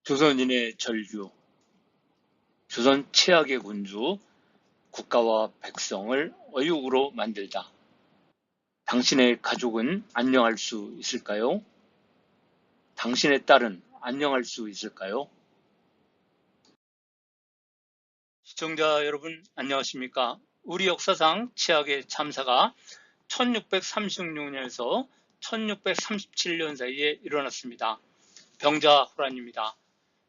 조선인의 절규, 조선 최악의 군주, 국가와 백성을 어육으로 만들다. 당신의 가족은 안녕할 수 있을까요? 당신의 딸은 안녕할 수 있을까요? 시청자 여러분, 안녕하십니까? 우리 역사상 최악의 참사가 1636년에서 1637년 사이에 일어났습니다. 병자호란입니다.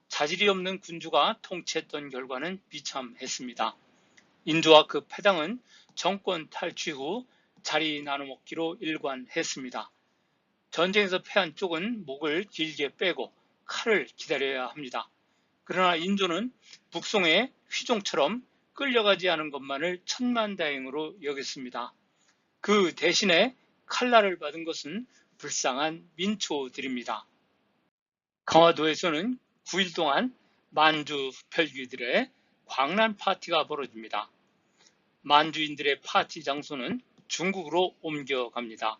자질이 없는 군주가 통치했던 결과는 비참했습니다. 인조와 그 패당은 정권 탈취 후 자리 나눠먹기로 일관했습니다. 전쟁에서 패한 쪽은 목을 길게 빼고 칼을 기다려야 합니다. 그러나 인조는 북송의 휘종처럼 끌려가지 않은 것만을 천만다행으로 여겼습니다. 그 대신에 칼날을 받은 것은 불쌍한 민초들입니다. 강화도에서는 9일 동안 만주 흡혈귀들의 광란 파티가 벌어집니다. 만주인들의 파티 장소는 중국으로 옮겨갑니다.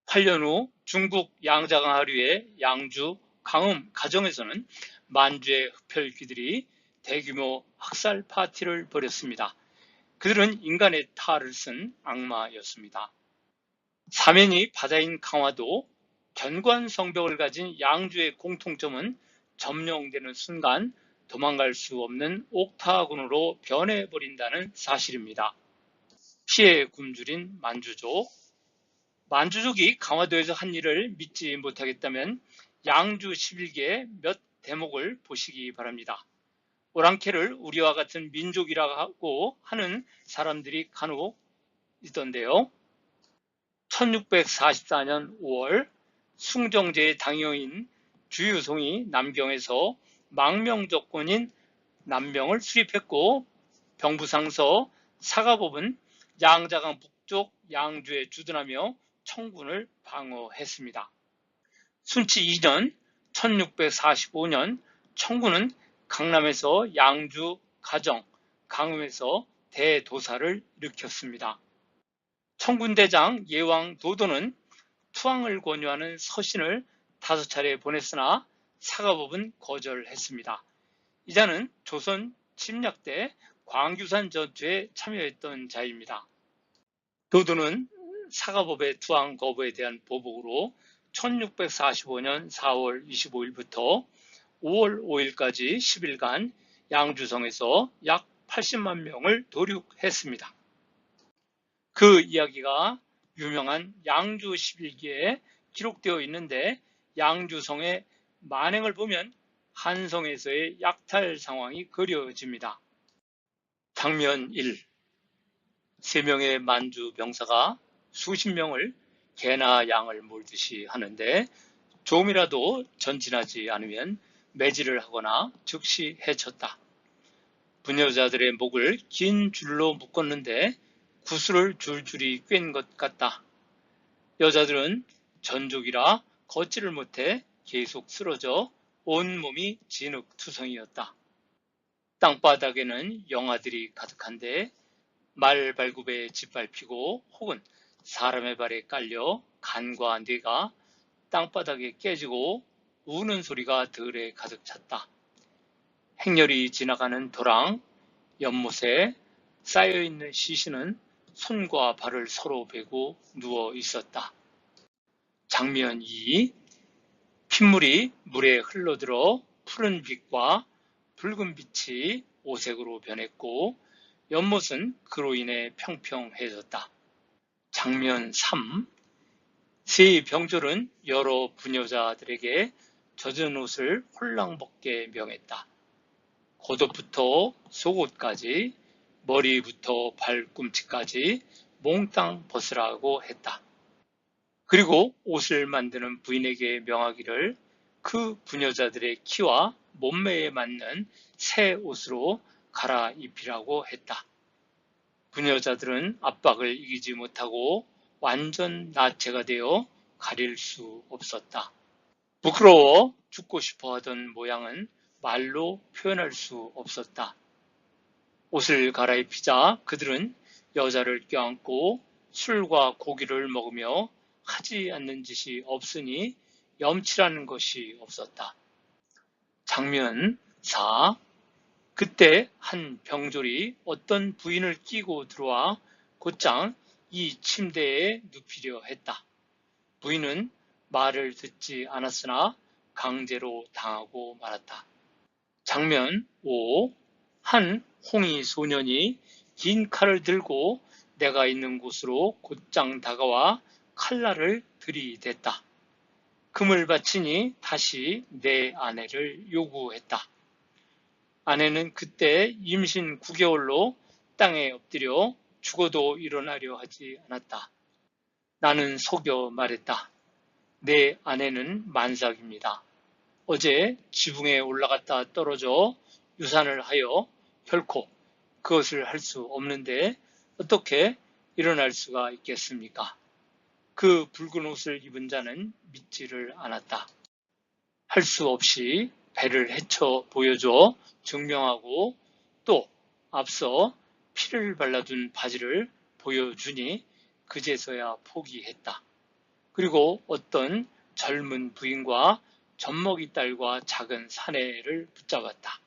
8년 후 중국 양자강 하류의 양주 강음 가정에서는 만주의 흡혈귀들이 대규모 학살 파티를 벌였습니다. 그들은 인간의 탈을 쓴 악마였습니다. 사면이 바다인 강화도, 견관성벽을 가진 양주의 공통점은 점령되는 순간 도망갈 수 없는 옥타곤으로 변해버린다는 사실입니다. 피해 굶주린 만주족. 만주족이 강화도에서 한 일을 믿지 못하겠다면 양주 11개 몇 대목을 보시기 바랍니다. 오랑캐를 우리와 같은 민족이라고 하는 사람들이 간혹 있던데요. 1644년 5월 숭정제의 당형인 주유송이 남경에서 망명조건인 남명을 수립했고, 병부상서 사가법은 양자강 북쪽 양주에 주둔하며 청군을 방어했습니다. 순치 2년 1645년 청군은 강남에서 양주, 가정, 강음에서 대도사를 일으켰습니다. 청군대장 예왕 도도는 투항을 권유하는 서신을 5차례 보냈으나 사가법은 거절했습니다. 이자는 조선 침략 때 광규산 전투에 참여했던 자입니다. 도도는 사가법의 투항 거부에 대한 보복으로 1645년 4월 25일부터 5월 5일까지 10일간 양주성에서 약 80만 명을 도륙했습니다. 그 이야기가 유명한 양주 11기에 기록되어 있는데, 양주성의 만행을 보면 한성에서의 약탈 상황이 그려집니다. 장면 1. 3명의 만주 병사가 수십 명을 개나 양을 몰듯이 하는데, 조금이라도 전진하지 않으면 매질을 하거나 즉시 해쳤다. 부녀자들의 목을 긴 줄로 묶었는데 구슬을 줄줄이 꿰는 것 같다. 여자들은 전족이라 걷지를 못해 계속 쓰러져 온몸이 진흙투성이었다. 땅바닥에는 영아들이 가득한데 말발굽에 짓밟히고 혹은 사람의 발에 깔려 간과 뇌가 땅바닥에 깨지고 우는 소리가 들에 가득 찼다. 행렬이 지나가는 도랑, 연못에 쌓여있는 시신은 손과 발을 서로 베고 누워 있었다. 장면 2. 핏물이 물에 흘러들어 푸른 빛과 붉은 빛이 오색으로 변했고 연못은 그로 인해 평평해졌다. 장면 3. 세 병졸은 여러 부녀자들에게 젖은 옷을 홀랑 벗게 명했다. 겉옷부터 속옷까지, 머리부터 발꿈치까지 몽땅 벗으라고 했다. 그리고 옷을 만드는 부인에게 명하기를 그 부녀자들의 키와 몸매에 맞는 새 옷으로 갈아입히라고 했다. 부녀자들은 압박을 이기지 못하고 완전 나체가 되어 가릴 수 없었다. 부끄러워 죽고 싶어 하던 모양은 말로 표현할 수 없었다. 옷을 갈아입히자 그들은 여자를 껴안고 술과 고기를 먹으며 하지 않는 짓이 없으니 염치라는 것이 없었다. 장면 4. 그때 한 병졸이 어떤 부인을 끼고 들어와 곧장 이 침대에 눕히려 했다. 부인은 말을 듣지 않았으나 강제로 당하고 말았다. 장면 5. 한 홍이 소년이 긴 칼을 들고 내가 있는 곳으로 곧장 다가와 칼날을 들이댔다. 금을 바치니 다시 내 아내를 요구했다. 아내는 그때 임신 9개월로 땅에 엎드려 죽어도 일어나려 하지 않았다. 나는 속여 말했다. 내 아내는 만삭입니다. 어제 지붕에 올라갔다 떨어져 유산을 하여 결코 그것을 할 수 없는데 어떻게 일어날 수가 있겠습니까? 그 붉은 옷을 입은 자는 믿지를 않았다. 할 수 없이 배를 헤쳐 보여줘 증명하고 또 앞서 피를 발라둔 바지를 보여주니 그제서야 포기했다. 그리고 어떤 젊은 부인과 젖먹이 딸과 작은 사내를 붙잡았다.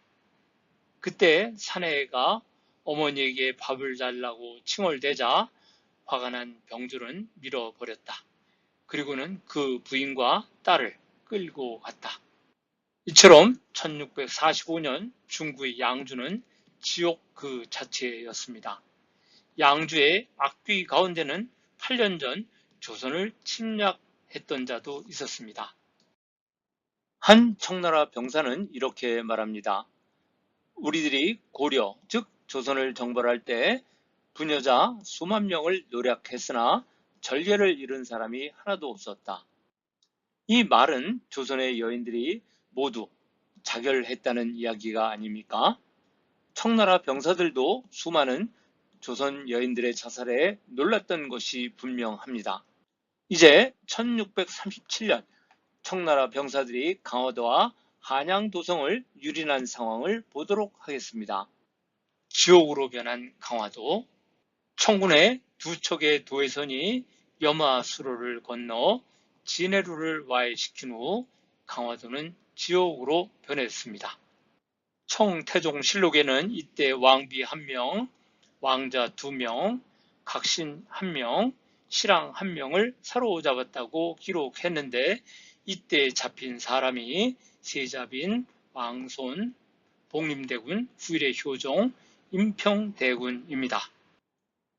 그때 사내가 어머니에게 밥을 달라고 칭얼대자 화가 난 병졸은 밀어버렸다. 그리고는 그 부인과 딸을 끌고 갔다. 이처럼 1645년 중구의 양주는 지옥 그 자체였습니다. 양주의 악귀 가운데는 8년 전 조선을 침략했던 자도 있었습니다. 한 청나라 병사는 이렇게 말합니다. 우리들이 고려, 즉 조선을 정벌할 때 부녀자 수만 명을 노략했으나 전례를 이룬 사람이 하나도 없었다. 이 말은 조선의 여인들이 모두 자결했다는 이야기가 아닙니까? 청나라 병사들도 수많은 조선 여인들의 자살에 놀랐던 것이 분명합니다. 이제 1637년 청나라 병사들이 강화도와 한양도성을 유린한 상황을 보도록 하겠습니다. 지옥으로 변한 강화도, 청군의 두 척의 도해선이 염화수로를 건너 진해루를 와해시킨 후 강화도는 지옥으로 변했습니다. 청태종실록에는 이때 왕비 1명, 왕자 2명, 각신 1명, 신랑 1명을 사로잡았다고 기록했는데 이때 잡힌 사람이 세자빈, 왕손, 복림대군, 후일의 효종, 임평대군입니다.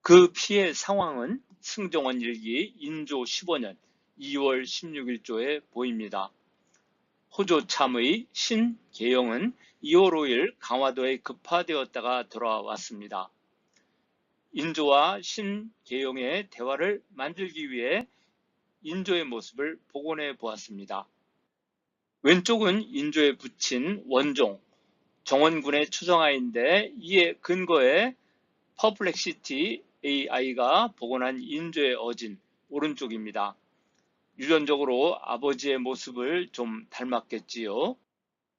그 피해 상황은 승정원 일기 인조 15년 2월 16일조에 보입니다. 호조참의 신계영은 2월 5일 강화도에 급파되었다가 돌아왔습니다. 인조와 신계영의 대화를 만들기 위해 인조의 모습을 복원해 보았습니다. 왼쪽은 인조에 붙인 원종, 정원군의 추정하인데 이에 근거해 퍼플렉시티 AI가 복원한 인조의 어진 오른쪽입니다. 유전적으로 아버지의 모습을 좀 닮았겠지요.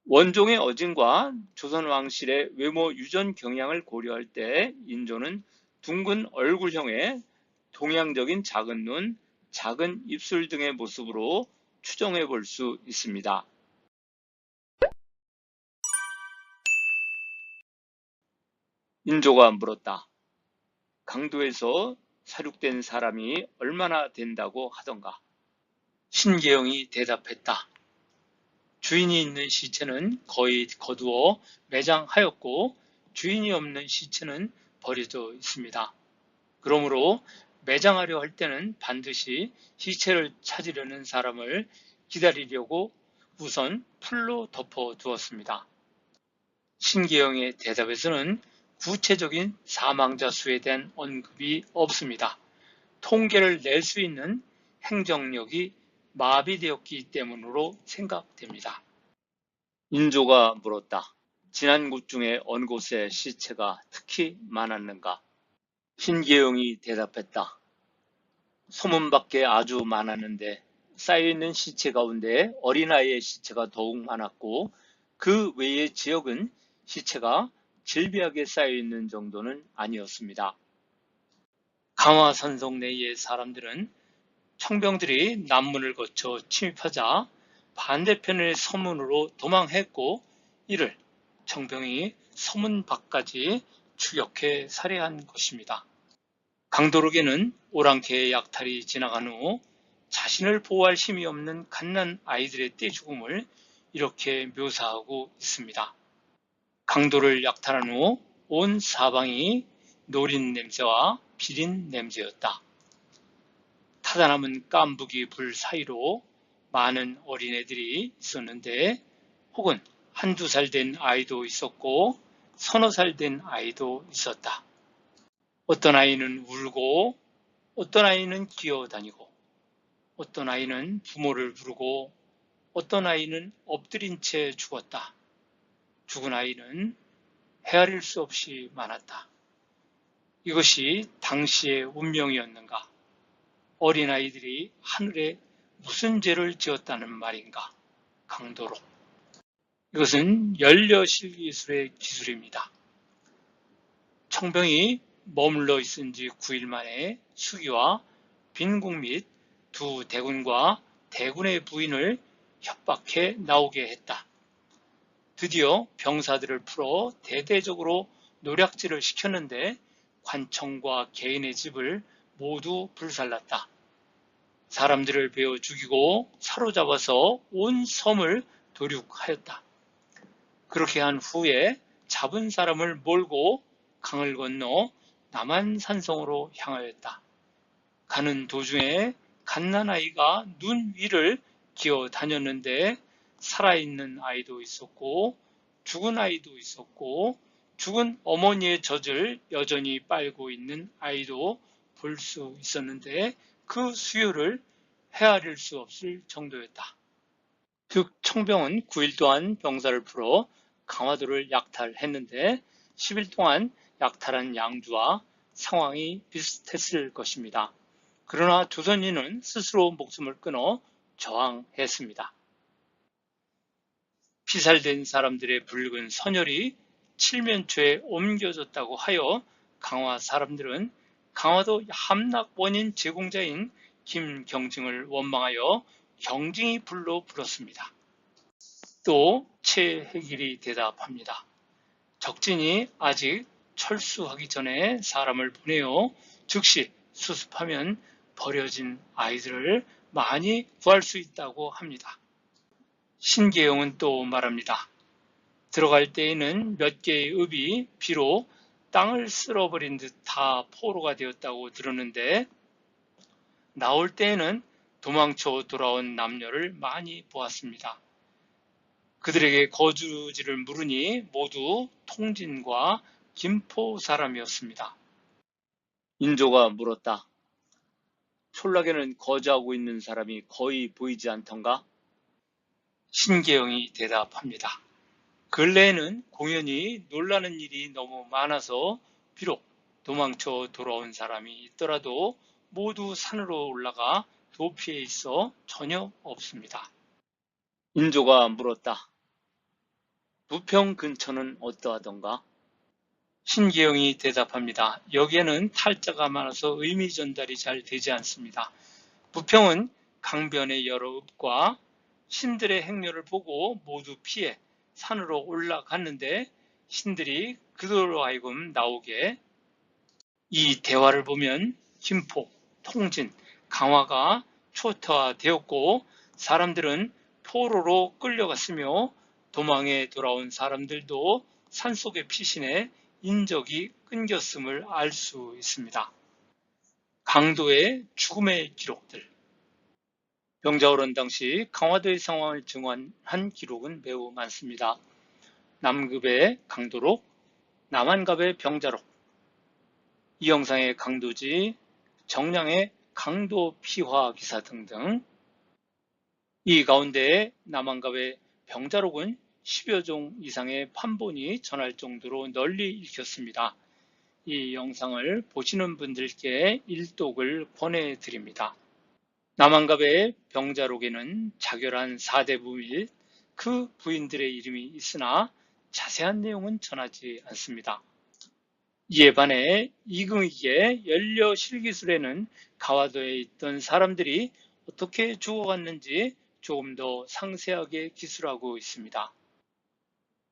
원종의 어진과 조선왕실의 외모 유전 경향을 고려할 때 인조는 둥근 얼굴형의 동양적인 작은 눈, 작은 입술 등의 모습으로 추정해 볼 수 있습니다. 인조가 물었다. 강도에서 살육된 사람이 얼마나 된다고 하던가? 신계영이 대답했다. 주인이 있는 시체는 거의 거두어 매장하였고 주인이 없는 시체는 버려져 있습니다. 그러므로 매장하려 할 때는 반드시 시체를 찾으려는 사람을 기다리려고 우선 풀로 덮어 두었습니다. 신계영의 대답에서는 구체적인 사망자 수에 대한 언급이 없습니다. 통계를 낼 수 있는 행정력이 마비되었기 때문으로 생각됩니다. 인조가 물었다. 지난 곳 중에 어느 곳에 시체가 특히 많았는가? 신계영이 대답했다. 소문밖에 아주 많았는데 쌓여있는 시체 가운데 어린아이의 시체가 더욱 많았고 그 외의 지역은 시체가 질비하게 쌓여있는 정도는 아니었습니다. 강화산성 내의 사람들은 청병들이 남문을 거쳐 침입하자 반대편의 서문으로 도망했고 이를 청병이 서문 밖까지 추격해 살해한 것입니다. 강도록에는 오랑캐의 약탈이 지나간 후 자신을 보호할 힘이 없는 갓난 아이들의 떼죽음을 이렇게 묘사하고 있습니다. 강도를 약탈한 후 온 사방이 노린 냄새와 비린 냄새였다. 타다 남은 깐부기 불 사이로 많은 어린애들이 있었는데 혹은 한두 살 된 아이도 있었고 서너 살 된 아이도 있었다. 어떤 아이는 울고 어떤 아이는 기어다니고 어떤 아이는 부모를 부르고 어떤 아이는 엎드린 채 죽었다. 죽은 아이는 헤아릴 수 없이 많았다. 이것이 당시의 운명이었는가? 어린아이들이 하늘에 무슨 죄를 지었다는 말인가? 강도로. 이것은 연려실기술의 기술입니다. 청병이 머물러 있은 지 9일 만에 수기와 빈궁 및 두 대군과 대군의 부인을 협박해 나오게 했다. 드디어 병사들을 풀어 대대적으로 노략질을 시켰는데 관청과 개인의 집을 모두 불살랐다. 사람들을 베어 죽이고 사로잡아서 온 섬을 도륙하였다. 그렇게 한 후에 잡은 사람을 몰고 강을 건너 남한산성으로 향하였다. 가는 도중에 갓난아이가 눈 위를 기어 다녔는데 살아있는 아이도 있었고 죽은 아이도 있었고 죽은 어머니의 젖을 여전히 빨고 있는 아이도 볼 수 있었는데 그 수요를 헤아릴 수 없을 정도였다. 즉 청병은 9일 동안 병사를 풀어 강화도를 약탈했는데 10일 동안 약탈한 양주와 상황이 비슷했을 것입니다. 그러나 조선인은 스스로 목숨을 끊어 저항했습니다. 피살된 사람들의 붉은 선열이 칠면초에 옮겨졌다고 하여 강화 사람들은 강화도 함락 원인 제공자인 김경증을 원망하여 경증이 불로 불었습니다. 또 최혜길이 대답합니다. 적진이 아직 철수하기 전에 사람을 보내어 즉시 수습하면 버려진 아이들을 많이 구할 수 있다고 합니다. 신계영은 또 말합니다. 들어갈 때에는 몇 개의 읍이 비로 땅을 쓸어버린 듯 다 포로가 되었다고 들었는데 나올 때에는 도망쳐 돌아온 남녀를 많이 보았습니다. 그들에게 거주지를 물으니 모두 통진과 김포 사람이었습니다. 인조가 물었다. 촌락에는 거주하고 있는 사람이 거의 보이지 않던가? 신계영이 대답합니다. 근래에는 공연히 놀라는 일이 너무 많아서 비록 도망쳐 돌아온 사람이 있더라도 모두 산으로 올라가 도피해 있어 전혀 없습니다. 인조가 물었다. 부평 근처는 어떠하던가? 신기영이 대답합니다. 여기에는 탈자가 많아서 의미 전달이 잘 되지 않습니다. 부평은 강변의 여러 읍과 신들의 행렬을 보고 모두 피해 산으로 올라갔는데 신들이 그들로 하여금 나오게 이 대화를 보면 김포, 통진, 강화가 초토화되었고 사람들은 포로로 끌려갔으며 도망에 돌아온 사람들도 산속의 피신에 인적이 끊겼음을 알 수 있습니다. 강도의 죽음의 기록들 병자호란 당시 강화도의 상황을 증언한 기록은 매우 많습니다. 남급의 강도록, 남한갑의 병자록, 이영상의 강도지, 정량의 강도 피화 기사 등등. 이 가운데 남한갑의 병자록은 10여 종 이상의 판본이 전할 정도로 널리 읽혔습니다. 이 영상을 보시는 분들께 일독을 권해드립니다. 남한갑의 병자록에는 자결한 사대부 및 그 부인들의 이름이 있으나 자세한 내용은 전하지 않습니다. 이에 반해 이금익의 연려실기술에는 가와도에 있던 사람들이 어떻게 죽어갔는지 조금 더 상세하게 기술하고 있습니다.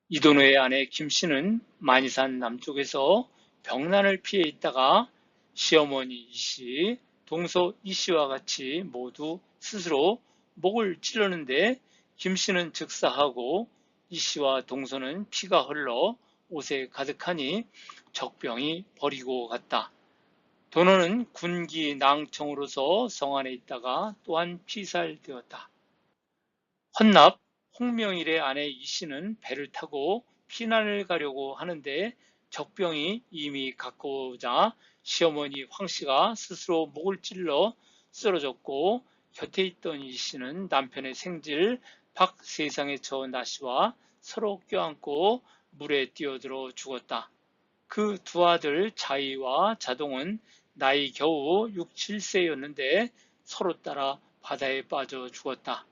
이돈호의 아내 김씨는 만이산 남쪽에서 병난을 피해 있다가 시어머니 이씨, 동서 이씨와 같이 모두 스스로 목을 찔렀는데 김씨는 즉사하고 이씨와 동서는 피가 흘러 옷에 가득하니 적병이 버리고 갔다. 돈호는 군기 낭청으로서 성 안에 있다가 또한 피살되었다. 헌납 홍명일의 아내 이씨는 배를 타고 피난을 가려고 하는데 적병이 이미 가까워오자 시어머니 황씨가 스스로 목을 찔러 쓰러졌고 곁에 있던 이씨는 남편의 생질 박세상의 저 나씨와 서로 껴안고 물에 뛰어들어 죽었다. 그 두 아들 자이와 자동은 나이 겨우 6, 7세였는데 서로 따라 바다에 빠져 죽었다.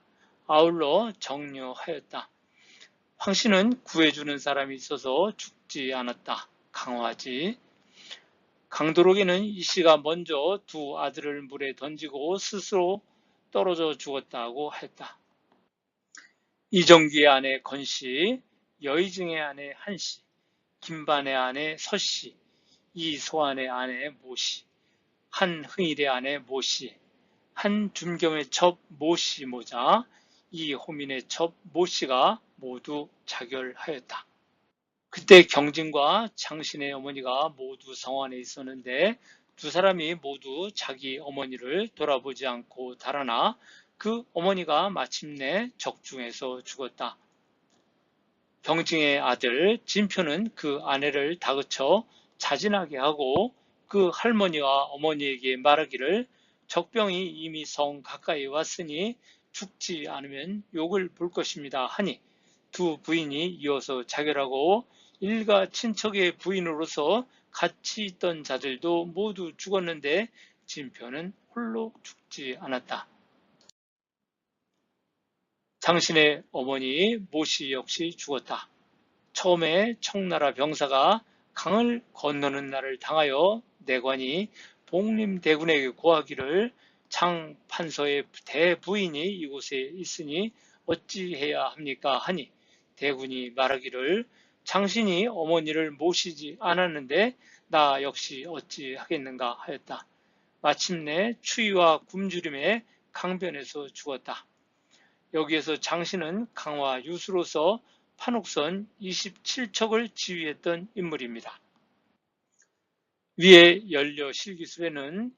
아울러 정려하였다. 황씨는 구해주는 사람이 있어서 죽지 않았다. 강화지. 강도록에는 이씨가 먼저 두 아들을 물에 던지고 스스로 떨어져 죽었다고 했다. 이정규의 아내 건씨, 여의증의 아내 한씨, 김반의 아내 서씨, 이소안의 아내 모씨, 한흥일의 아내 모씨, 한준경의 첩 모씨 모자, 이호민의 첩 모씨가 모두 자결하였다. 그때 경진과 장신의 어머니가 모두 성 안에 있었는데 두 사람이 모두 자기 어머니를 돌아보지 않고 달아나 그 어머니가 마침내 적중해서 죽었다. 경징의 아들 진표는 그 아내를 다그쳐 자진하게 하고 그 할머니와 어머니에게 말하기를 적병이 이미 성 가까이 왔으니 죽지 않으면 욕을 볼 것입니다 하니 두 부인이 이어서 자결하고 일가 친척의 부인으로서 같이 있던 자들도 모두 죽었는데 진표는 홀로 죽지 않았다. 장신의 어머니 모씨 역시 죽었다. 처음에 청나라 병사가 강을 건너는 날을 당하여 내관이 복림대군에게 고하기를 장 판서의 대부인이 이곳에 있으니 어찌해야 합니까 하니 대군이 말하기를 장신이 어머니를 모시지 않았는데 나 역시 어찌하겠는가 하였다. 마침내 추위와 굶주림에 강변에서 죽었다. 여기에서 장신은 강화 유수로서 판옥선 27척을 지휘했던 인물입니다. 위에 연려실기술에는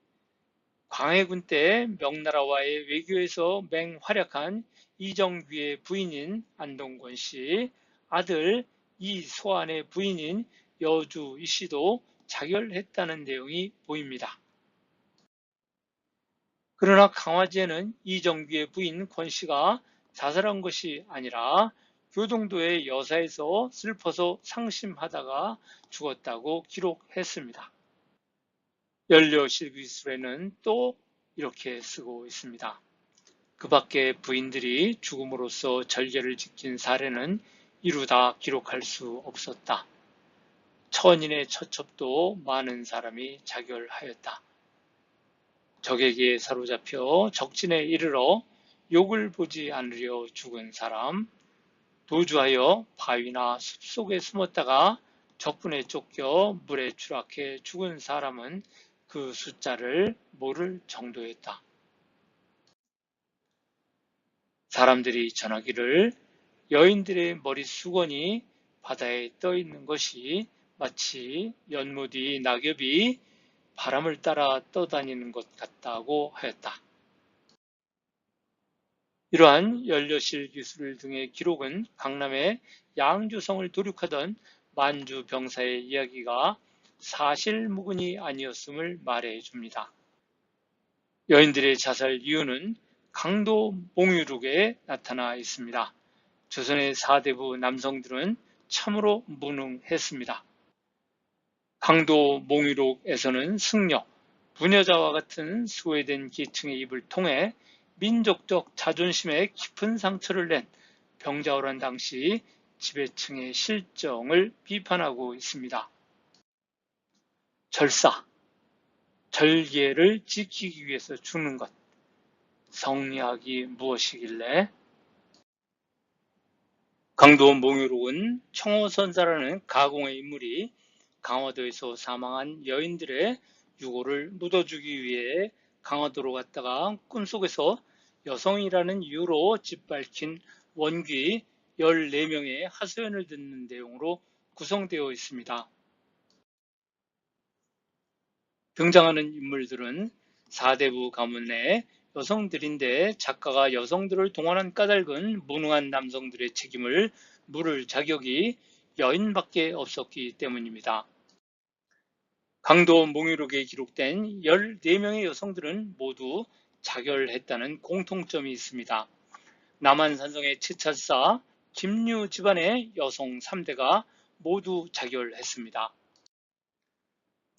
광해군 때 명나라와의 외교에서 맹활약한 이정규의 부인인 안동권 씨, 아들 이소안의 부인인 여주 이 씨도 자결했다는 내용이 보입니다. 그러나 강화지에는 이정규의 부인 권 씨가 자살한 것이 아니라 교동도의 여사에서 슬퍼서 상심하다가 죽었다고 기록했습니다. 연려실기술에는 또 이렇게 쓰고 있습니다. 그 밖에 부인들이 죽음으로써 절개를 지킨 사례는 이루다 기록할 수 없었다. 천인의 처첩도 많은 사람이 자결하였다. 적에게 사로잡혀 적진에 이르러 욕을 보지 않으려 죽은 사람, 도주하여 바위나 숲속에 숨었다가 적군에 쫓겨 물에 추락해 죽은 사람은 그 숫자를 모를 정도였다. 사람들이 전하기를 여인들의 머리 수건이 바다에 떠 있는 것이 마치 연못이 낙엽이 바람을 따라 떠다니는 것 같다고 하였다. 이러한 연려실 기술 등의 기록은 강남의 양주성을 도륙하던 만주 병사의 이야기가 사실무근이 아니었음을 말해 줍니다. 여인들의 자살 이유는 강도 몽유록에 나타나 있습니다. 조선의 사대부 남성들은 참으로 무능했습니다. 강도 몽유록에서는 승려, 부녀자와 같은 소외된 계층의 입을 통해 민족적 자존심에 깊은 상처를 낸 병자호란 당시 지배층의 실정을 비판하고 있습니다. 절사, 절개를 지키기 위해서 죽는 것, 성리학이 무엇이길래? 강도 몽유록은 청호선사라는 가공의 인물이 강화도에서 사망한 여인들의 유골을 묻어주기 위해 강화도로 갔다가 꿈속에서 여성이라는 이유로 짓밟힌 원귀 14명의 하소연을 듣는 내용으로 구성되어 있습니다. 등장하는 인물들은 사대부 가문의 여성들인데 작가가 여성들을 동원한 까닭은 무능한 남성들의 책임을 물을 자격이 여인밖에 없었기 때문입니다. 강도 몽유록에 기록된 14명의 여성들은 모두 자결했다는 공통점이 있습니다. 남한산성의 치찰사 김류 집안의 여성 3대가 모두 자결했습니다.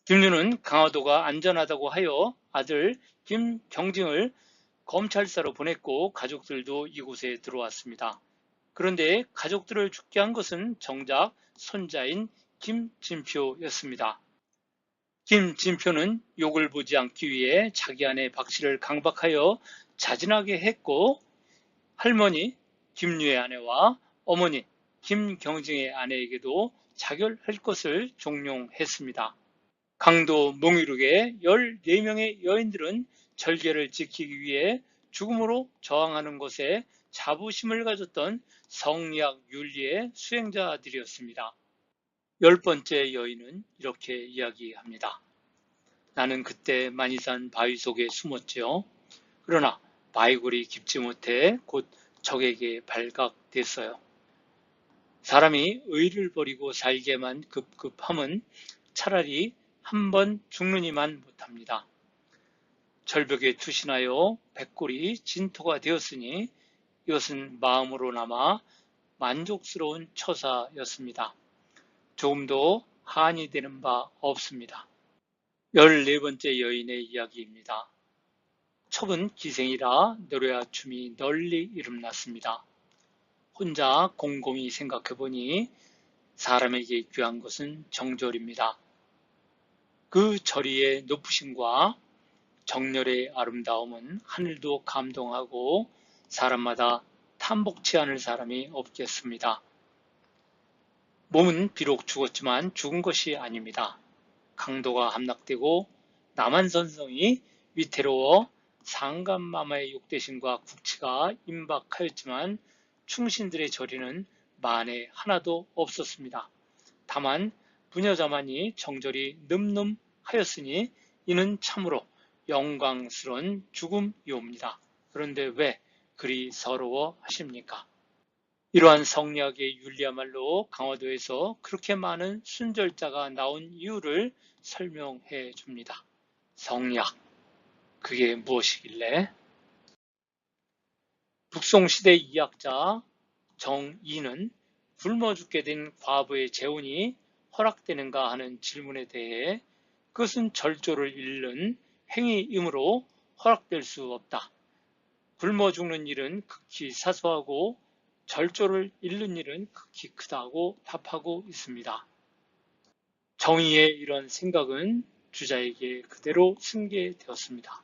김류는 강화도가 안전하다고 하여 아들 김경징을 검찰사로 보냈고 가족들도 이곳에 들어왔습니다. 그런데 가족들을 죽게 한 것은 정작 손자인 김진표였습니다. 김진표는 욕을 보지 않기 위해 자기 아내 박씨를 강박하여 자진하게 했고 할머니 김류의 아내와 어머니 김경징의 아내에게도 자결할 것을 종용했습니다. 강도 몽유록의 14명의 여인들은 절개를 지키기 위해 죽음으로 저항하는 것에 자부심을 가졌던 성리학 윤리의 수행자들이었습니다. 10번째 여인은 이렇게 이야기합니다. 나는 그때 많이 산 바위 속에 숨었지요. 그러나 바위골이 깊지 못해 곧 적에게 발각됐어요. 사람이 의를 버리고 살게만 급급함은 차라리 한 번 죽느니만 못합니다. 절벽에 투신하여 백골이 진토가 되었으니 이것은 마음으로 남아 만족스러운 처사였습니다. 조금도 한이 되는 바 없습니다. 14번째 여인의 이야기입니다. 첩은 기생이라 노래와 춤이 널리 이름났습니다. 혼자 곰곰이 생각해보니 사람에게 귀한 것은 정절입니다. 그 절의의 높으심과 정열의 아름다움은 하늘도 감동하고 사람마다 탐복치 않을 사람이 없겠습니다. 몸은 비록 죽었지만 죽은 것이 아닙니다. 강도가 함락되고 남한선성이 위태로워 상감마마의 욕대심과 국치가 임박하였지만 충신들의 절의는 만에 하나도 없었습니다. 다만 부녀자만이 정절이 늠름하였으니 이는 참으로 영광스러운 죽음이옵니다. 그런데 왜 그리 서러워 하십니까? 이러한 성리학의 윤리야말로 강화도에서 그렇게 많은 순절자가 나온 이유를 설명해 줍니다. 성리학, 그게 무엇이길래? 북송시대 이학자 정이는 굶어 죽게 된 과부의 재혼이 허락되는가 하는 질문에 대해 그것은 절조를 잃는 행위이므로 허락될 수 없다. 굶어 죽는 일은 극히 사소하고 절조를 잃는 일은 극히 크다고 답하고 있습니다. 정의의 이런 생각은 주자에게 그대로 승계되었습니다.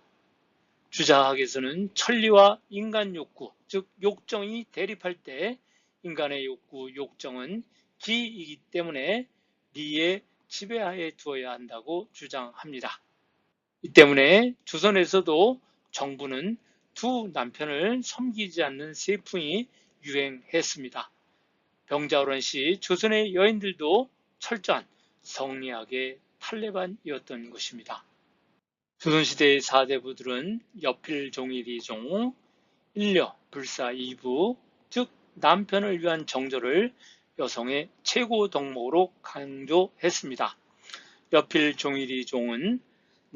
주자학에서는 천리와 인간 욕구, 즉 욕정이 대립할 때 인간의 욕구, 욕정은 기이기 때문에 리의 지배하에 두어야 한다고 주장합니다. 이 때문에 조선에서도 정부는 두 남편을 섬기지 않는 세풍이 유행했습니다. 병자호란 시 조선의 여인들도 철저한 성리학의 탈레반이었던 것입니다. 조선시대의 사대부들은 여필종일이종, 일려, 불사, 이부, 즉 남편을 위한 정절을 여성의 최고 덕목으로 강조했습니다. 여필종일이종은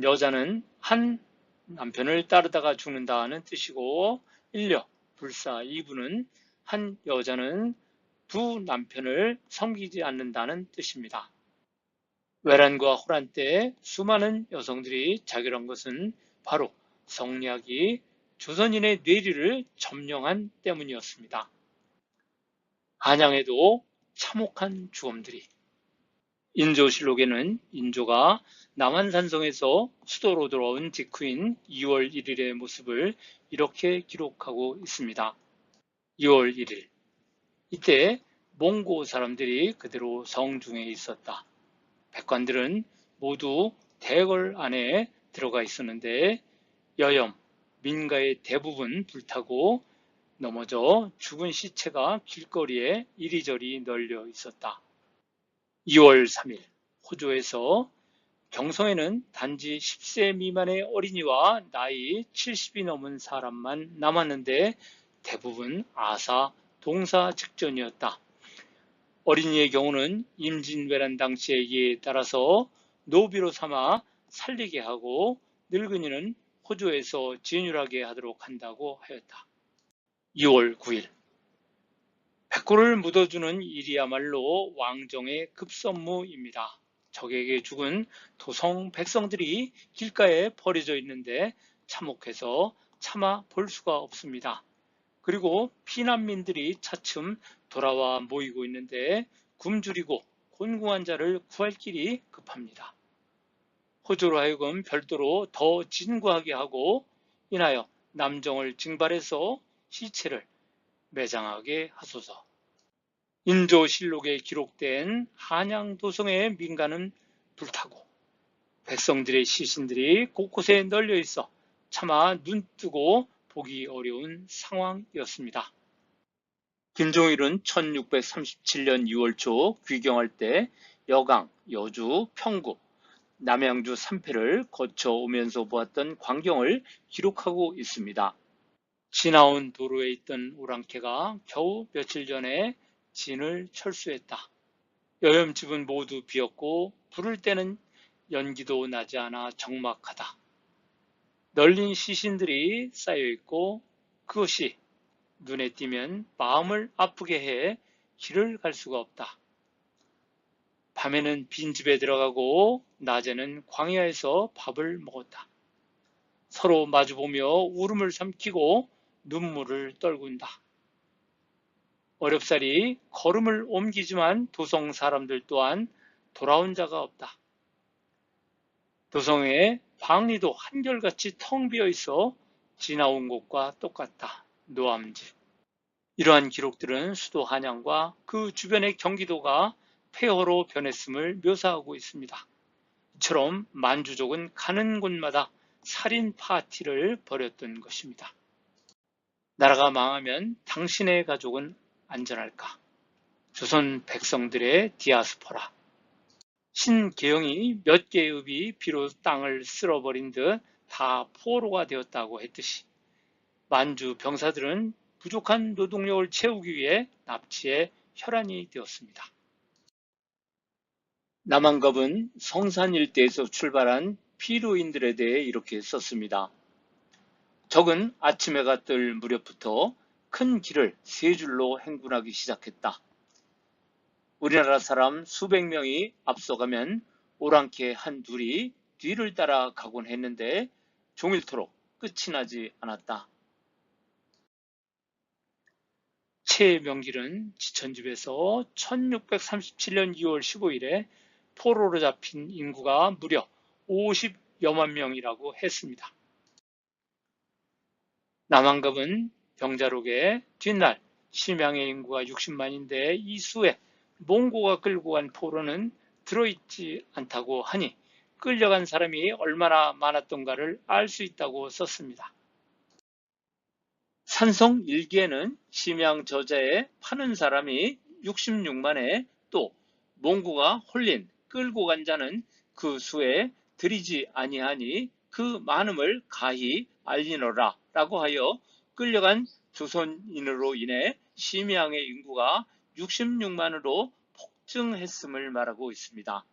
여자는 한 남편을 따르다가 죽는다는 뜻이고 일려, 불사, 이부는 한 여자는 두 남편을 섬기지 않는다는 뜻입니다. 외란과 호란 때 수많은 여성들이 자결한 것은 바로 성리학이 조선인의 뇌리를 점령한 때문이었습니다. 한양에도 참혹한 죽음들이, 인조실록에는 인조가 남한산성에서 수도로 돌아온 직후인 2월 1일의 모습을 이렇게 기록하고 있습니다. 2월 1일. 이때 몽고 사람들이 그대로 성중에 있었다. 백관들은 모두 대궐 안에 들어가 있었는데 여염, 민가의 대부분 불타고 넘어져 죽은 시체가 길거리에 이리저리 널려 있었다. 2월 3일, 호주에서 경성에는 단지 10세 미만의 어린이와 나이 70이 넘은 사람만 남았는데 대부분 아사, 동사 직전이었다. 어린이의 경우는 임진왜란 당시의 예에 따라서 노비로 삼아 살리게 하고 늙은이는 호주에서 진율하게 하도록 한다고 하였다. 2월 9일 백골을 묻어주는 일이야말로 왕정의 급선무입니다. 적에게 죽은 도성 백성들이 길가에 버려져 있는데 참혹해서 차마 볼 수가 없습니다. 그리고 피난민들이 차츰 돌아와 모이고 있는데 굶주리고 곤궁한 자를 구할 길이 급합니다. 호주로 하여금 별도로 더 진구하게 하고 인하여 남정을 징발해서 시체를 매장하게 하소서. 인조실록에 기록된 한양도성의 민가는 불타고 백성들의 시신들이 곳곳에 널려 있어 차마 눈뜨고 보기 어려운 상황이었습니다. 김종일은 1637년 2월 초 귀경할 때 여강, 여주, 평구, 남양주 3패를 거쳐오면서 보았던 광경을 기록하고 있습니다. 지나온 도로에 있던 오랑캐가 겨우 며칠 전에 진을 철수했다. 여염집은 모두 비었고 부를 때는 연기도 나지 않아 적막하다. 널린 시신들이 쌓여있고 그것이 눈에 띄면 마음을 아프게 해 길을 갈 수가 없다. 밤에는 빈집에 들어가고 낮에는 광야에서 밥을 먹었다. 서로 마주보며 울음을 삼키고 눈물을 떨군다. 어렵사리 걸음을 옮기지만 도성 사람들 또한 돌아온 자가 없다. 도성의 방리도 한결같이 텅 비어 있어 지나온 곳과 똑같다. 노암집. 이러한 기록들은 수도 한양과 그 주변의 경기도가 폐허로 변했음을 묘사하고 있습니다. 이처럼 만주족은 가는 곳마다 살인 파티를 벌였던 것입니다. 나라가 망하면 당신의 가족은 안전할까? 조선 백성들의 디아스포라. 신계영이 몇 개의 읍이 비로소 땅을 쓸어버린 듯 다 포로가 되었다고 했듯이 만주 병사들은 부족한 노동력을 채우기 위해 납치의 혈안이 되었습니다. 남한갑은 성산 일대에서 출발한 피로인들에 대해 이렇게 썼습니다. 적은 아침 해가 뜰 무렵부터 큰 길을 세 줄로 행군하기 시작했다. 우리나라 사람 수백 명이 앞서가면 오랑캐 한 둘이 뒤를 따라 가곤 했는데 종일토록 끝이 나지 않았다. 최명길은 지천집에서 1637년 2월 15일에 포로로 잡힌 인구가 무려 50여만 명이라고 했습니다. 남한갑은 병자록의 뒷날 심양의 인구가 60만인데 이 수에 몽고가 끌고 간 포로는 들어있지 않다고 하니 끌려간 사람이 얼마나 많았던가를 알 수 있다고 썼습니다. 산성 일기에는 심양 저자에 파는 사람이 66만에 또 몽고가 홀린 끌고 간 자는 그 수에 들이지 아니하니 그 많음을 가히 알리노라 라고 하여 끌려간 조선인으로 인해 심양의 인구가 66만으로 폭증했음을 말하고 있습니다.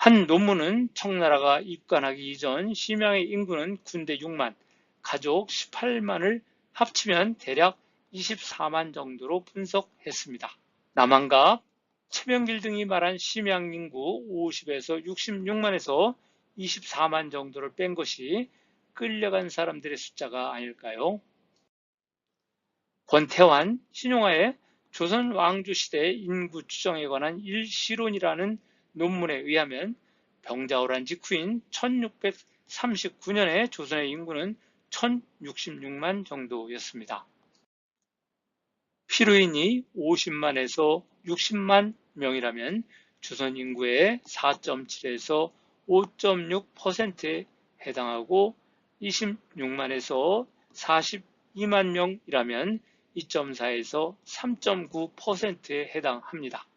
한 논문은 청나라가 입관하기 이전 심양의 인구는 군대 6만, 가족 18만을 합치면 대략 24만 정도로 분석했습니다. 남한갑, 최명길 등이 말한 심양 인구 50에서 66만에서 24만 정도를 뺀 것이 끌려간 사람들의 숫자가 아닐까요? 권태환, 신용화의 조선 왕조 시대 인구 추정에 관한 일시론이라는 논문에 의하면 병자호란 직후인 1639년에 조선의 인구는 1066만 정도였습니다. 필요인이 50만에서 60만 명이라면 조선 인구의 4.7에서 5.6%에 해당하고 26만에서 42만 명이라면 2.4에서 3.9%에 해당합니다.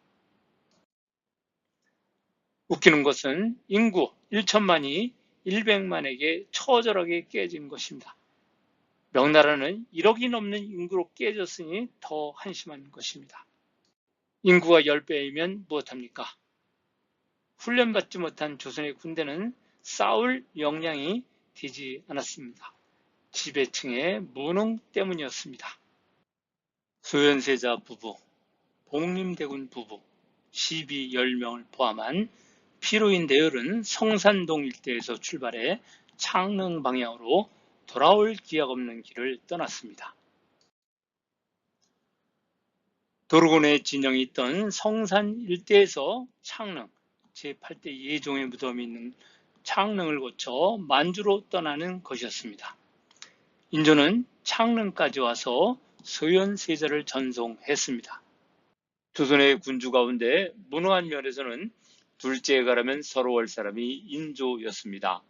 웃기는 것은 인구 1천만이 100만에게 처절하게 깨진 것입니다. 명나라는 1억이 넘는 인구로 깨졌으니 더 한심한 것입니다. 인구가 10배이면 무엇합니까? 훈련받지 못한 조선의 군대는 싸울 역량이 되지 않았습니다. 지배층의 무능 때문이었습니다. 소현세자 부부, 복림대군 부부, 시비 10명을 포함한 피로인 대열은 성산동 일대에서 출발해 창릉 방향으로 돌아올 기약 없는 길을 떠났습니다. 도르곤의 진영이 있던 성산 일대에서 창릉, 제8대 예종의 무덤이 있는 창릉을 거쳐 만주로 떠나는 것이었습니다. 인조는 창릉까지 와서 소현세자를 전송했습니다. 조선의 군주 가운데 무능한 면에서는 둘째에 가라면 서러울 사람이 인조였습니다.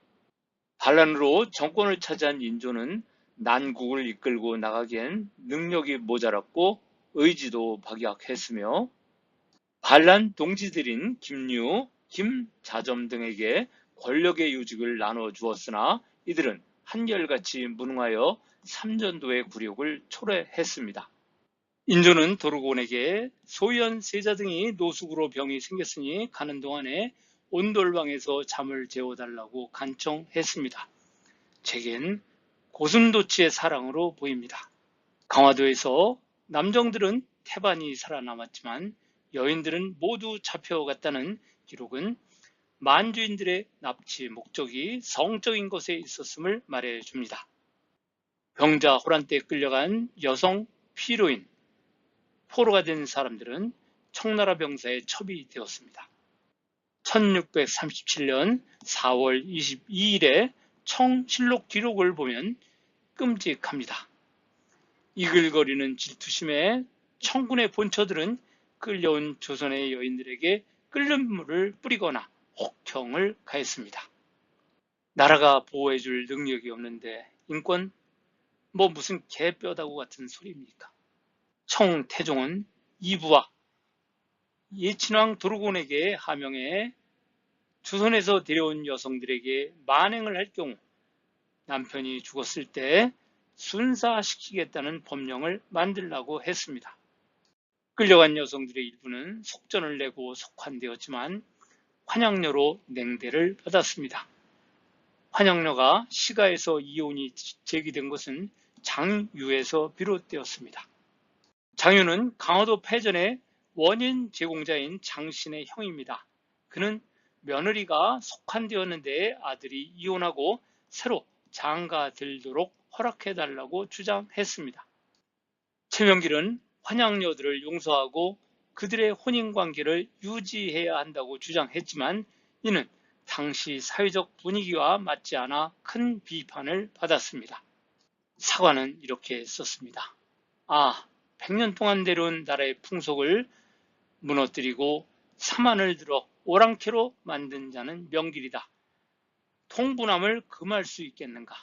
반란으로 정권을 차지한 인조는 난국을 이끌고 나가기엔 능력이 모자랐고 의지도 박약했으며 반란 동지들인 김유, 김자점 등에게 권력의 유직을 나눠 주었으나 이들은 한결같이 무능하여 삼전도의 굴욕을 초래했습니다. 인조는 도르곤에게 소현세자 등이 노숙으로 병이 생겼으니 가는 동안에 온돌방에서 잠을 재워달라고 간청했습니다. 제겐 고슴도치의 사랑으로 보입니다. 강화도에서 남정들은 태반이 살아남았지만 여인들은 모두 잡혀갔다는 기록은 만주인들의 납치 목적이 성적인 것에 있었음을 말해줍니다. 병자 호란 때 끌려간 여성 피로인, 포로가 된 사람들은 청나라 병사에 첩이되었습니다. 1637년 4월 22일에 청실록 기록을 보면 끔찍합니다. 이글거리는 질투심에 청군의 본처들은 끌려온 조선의 여인들에게 끓는 물을 뿌리거나 혹형을 가했습니다. 나라가 보호해줄 능력이 없는데 인권? 무슨 개뼈다구 같은 소리입니까? 청태종은 이부와 예친왕 도르곤에게 하명해 조선에서 데려온 여성들에게 만행을 할 경우 남편이 죽었을 때 순사시키겠다는 법령을 만들라고 했습니다. 끌려간 여성들의 일부는 속전을 내고 속환되었지만 환양녀로 냉대를 받았습니다. 환양녀가 시가에서 이혼이 제기된 것은 장유에서 비롯되었습니다. 장유는 강화도 패전의 원인 제공자인 장신의 형입니다. 그는 며느리가 속환되었는데 아들이 이혼하고 새로 장가 들도록 허락해달라고 주장했습니다. 최명길은 환양녀들을 용서하고 그들의 혼인관계를 유지해야 한다고 주장했지만 이는 당시 사회적 분위기와 맞지 않아 큰 비판을 받았습니다. 사관은 이렇게 썼습니다. 100년 동안 내려온 나라의 풍속을 무너뜨리고 사만을 들어 오랑캐로 만든 자는 명길이다. 통분함을 금할 수 있겠는가?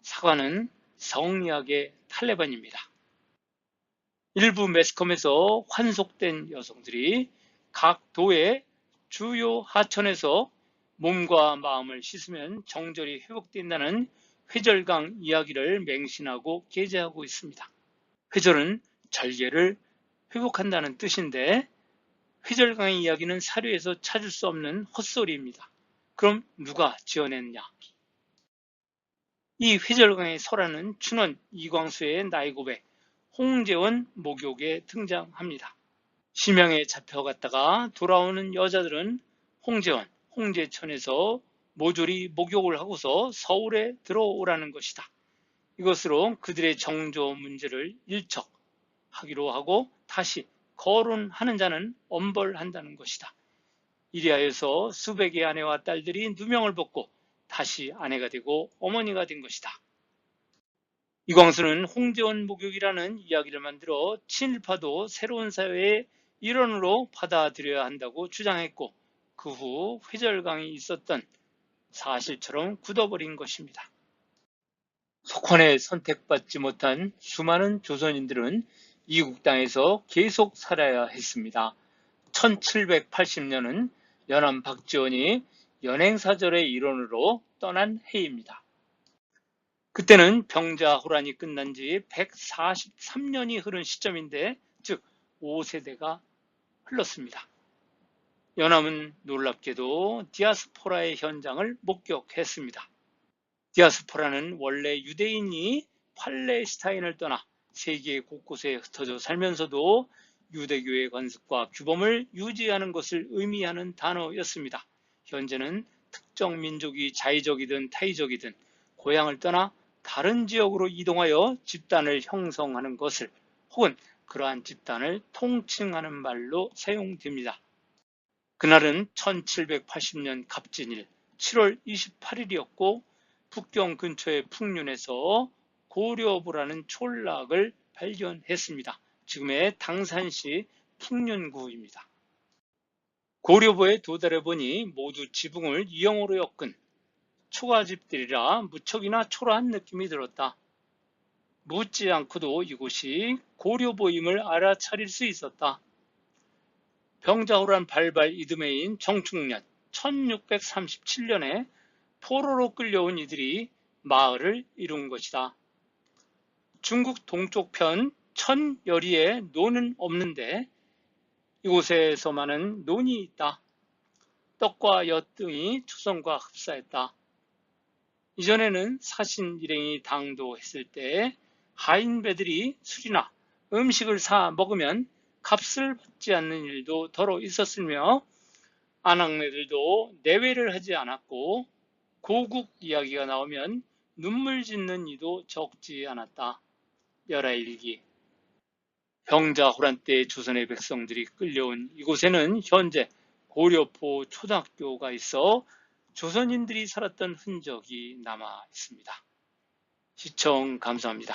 사관은 성리학의 탈레반입니다. 일부 매스컴에서 환속된 여성들이 각 도의 주요 하천에서 몸과 마음을 씻으면 정절이 회복된다는 회절강 이야기를 맹신하고 게재하고 있습니다. 회절은 절개를 회복한다는 뜻인데 회절강의 이야기는 사료에서 찾을 수 없는 헛소리입니다. 그럼 누가 지어냈냐? 이 회절강의 설화는 춘원 이광수의 나이 고백, 홍제원 목욕에 등장합니다. 심양에 잡혀갔다가 돌아오는 여자들은 홍제원, 홍제천에서 모조리 목욕을 하고서 서울에 들어오라는 것이다. 이것으로 그들의 정조 문제를 일척 하기로 하고 다시 거론하는 자는 엄벌한다는 것이다. 이리하여서 수백의 아내와 딸들이 누명을 벗고 다시 아내가 되고 어머니가 된 것이다. 이광수는 홍제원 목욕이라는 이야기를 만들어 친일파도 새로운 사회의 일원으로 받아들여야 한다고 주장했고 그 후 회절강이 있었던 사실처럼 굳어버린 것입니다. 속환에 선택받지 못한 수많은 조선인들은 이국 땅에서 계속 살아야 했습니다. 1780년은 연암 박지원이 연행사절의 일원으로 떠난 해입니다. 그때는 병자호란이 끝난 지 143년이 흐른 시점인데, 즉 5세대가 흘렀습니다. 연암은 놀랍게도 디아스포라의 현장을 목격했습니다. 디아스포라는 원래 유대인이 팔레스타인을 떠나 세계 곳곳에 흩어져 살면서도 유대교의 관습과 규범을 유지하는 것을 의미하는 단어였습니다. 현재는 특정 민족이 자의적이든 타의적이든 고향을 떠나 다른 지역으로 이동하여 집단을 형성하는 것을 혹은 그러한 집단을 통칭하는 말로 사용됩니다. 그날은 1780년 갑진일 7월 28일이었고 북경 근처의 풍륜에서 고려보라는 촌락을 발견했습니다. 지금의 당산시 풍륜구입니다. 고려보에 도달해 보니 모두 지붕을 이형으로 엮은 초가집들이라 무척이나 초라한 느낌이 들었다. 묻지 않고도 이곳이 고려보임을 알아차릴 수 있었다. 병자호란 발발 이듬해인 정충년 1637년에 포로로 끌려온 이들이 마을을 이룬 것이다. 중국 동쪽편 천여리에 논은 없는데 이곳에서만은 논이 있다. 떡과 엿 등이 초성과 흡사했다. 이전에는 사신 일행이 당도했을 때 하인배들이 술이나 음식을 사 먹으면 값을 받지 않는 일도 더러 있었으며 아낙네들도 내외를 하지 않았고 고국 이야기가 나오면 눈물 짓는 이도 적지 않았다. 열하일기. 병자호란 때 조선의 백성들이 끌려온 이곳에는 현재 고려포 초등학교가 있어 조선인들이 살았던 흔적이 남아 있습니다. 시청 감사합니다.